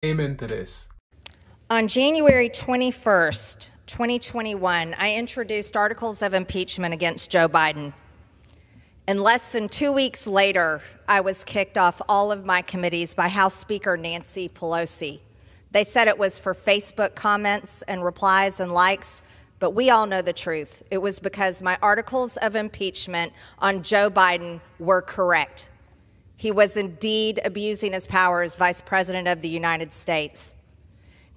Amen to this. On January 21st, 2021, I introduced articles of impeachment against Joe Biden. And less than 2 weeks later, I was kicked off all of my committees by House Speaker Nancy Pelosi. They said it was for Facebook comments and replies and likes, but we all know the truth. It was because my articles of impeachment on Joe Biden were correct. He was indeed abusing his power as Vice President of the United States.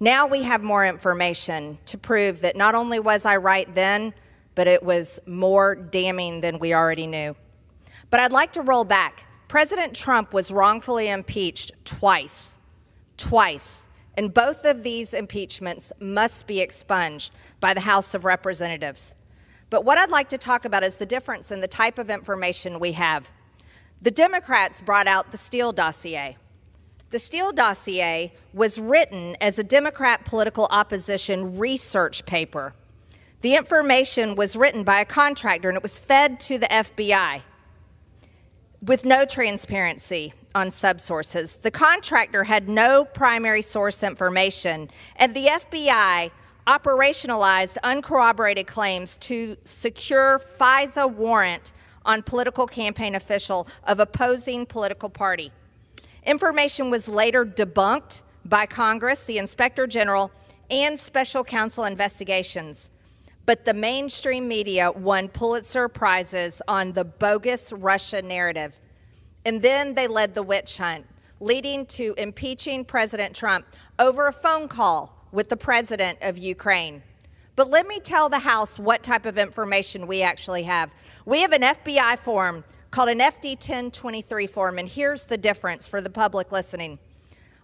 Now we have more information to prove that not only was I right then, but it was more damning than we already knew. But I'd like to roll back. President Trump was wrongfully impeached twice. And both of these impeachments must be expunged by the House of Representatives. But what I'd like to talk about is the difference in the type of information we have. The Democrats brought out the Steele dossier. The Steele dossier was written as a Democrat political opposition research paper. The information was written by a contractor and it was fed to the FBI with no transparency on subsources. The contractor had no primary source information, and the FBI operationalized uncorroborated claims to secure FISA warrant on political campaign official of opposing political party. Information was later debunked by Congress, the Inspector General, and Special Counsel investigations. But the mainstream media won Pulitzer Prizes on the bogus Russia narrative. And then they led the witch hunt, leading to impeaching President Trump over a phone call with the president of Ukraine. But let me tell the House what type of information we actually have. We have an FBI form called an FD 1023 form, and here's the difference for the public listening.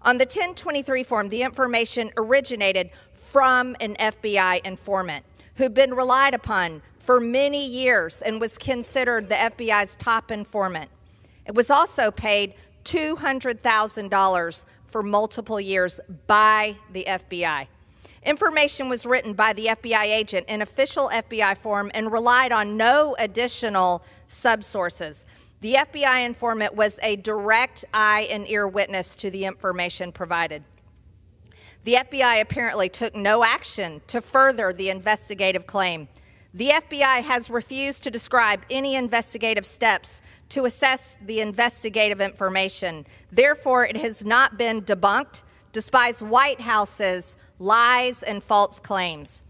On the 1023 form, the information originated from an FBI informant who'd been relied upon for many years and was considered the FBI's top informant. It was also paid $200,000 for multiple years by the FBI. Information was written by the FBI agent in official FBI form and relied on no additional subsources. The FBI informant was a direct eye and ear witness to the information provided. The FBI apparently took no action to further the investigative claim. The FBI has refused to describe any investigative steps to assess the investigative information. Therefore, it has not been debunked, despite White House's lies and false claims.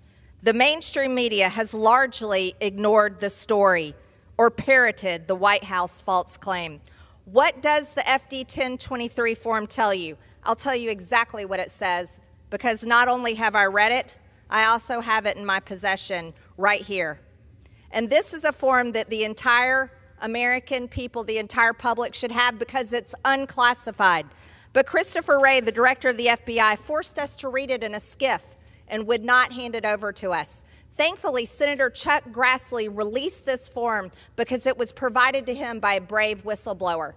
The mainstream media has largely ignored the story or parroted the White House false claim. What does the FD 1023 form tell you? I'll tell you exactly what it says, because not only have I read it, I also have it in my possession right here. And this is a form that the entire American people, the entire public should have because it's unclassified. But Christopher Wray, the director of the FBI, forced us to read it in a SCIF and would not hand it over to us. Thankfully, Senator Chuck Grassley released this form because it was provided to him by a brave whistleblower.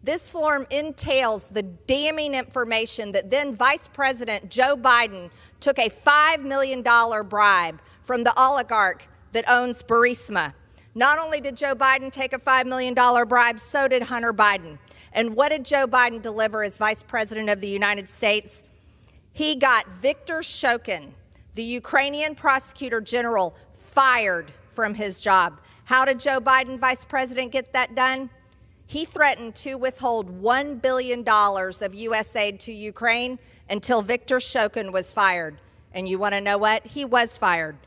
This form entails the damning information that then Vice President Joe Biden took a $5 million bribe from the oligarch that owns Burisma. Not only did Joe Biden take a $5 million bribe, so did Hunter Biden. And what did Joe Biden deliver as Vice President of the United States? He got Viktor Shokin, the Ukrainian prosecutor general, fired from his job. How did Joe Biden, Vice President, get that done? He threatened to withhold $1 billion of U.S. aid to Ukraine until Viktor Shokin was fired. And you want to know what? He was fired.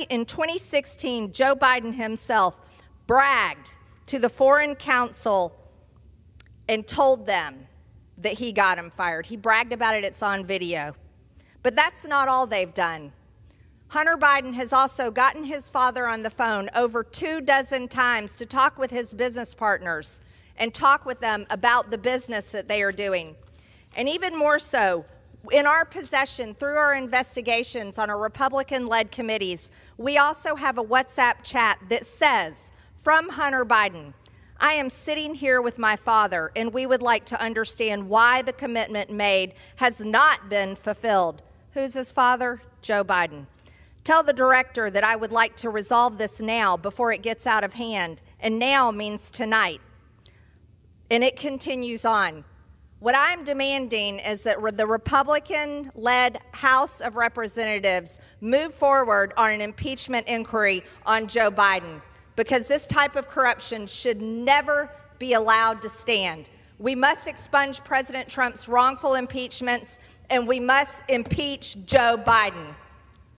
In 2016, Joe Biden himself bragged to the Foreign Council and told them that he got him fired. He bragged about it. It's on video. But that's not all they've done. Hunter Biden has also gotten his father on the phone over 24 times to talk with his business partners and talk with them about the business that they are doing. And even more so, in our possession, through our investigations on our Republican-led committees, we also have a WhatsApp chat that says, from Hunter Biden, I am sitting here with my father, and we would like to understand why the commitment made has not been fulfilled. Who's his father? Joe Biden. Tell the director that I would like to resolve this now before it gets out of hand, and now means tonight. And it continues on. What I'm demanding is that the Republican-led House of Representatives move forward on an impeachment inquiry on Joe Biden, because this type of corruption should never be allowed to stand. We must expunge President Trump's wrongful impeachments, and we must impeach Joe Biden.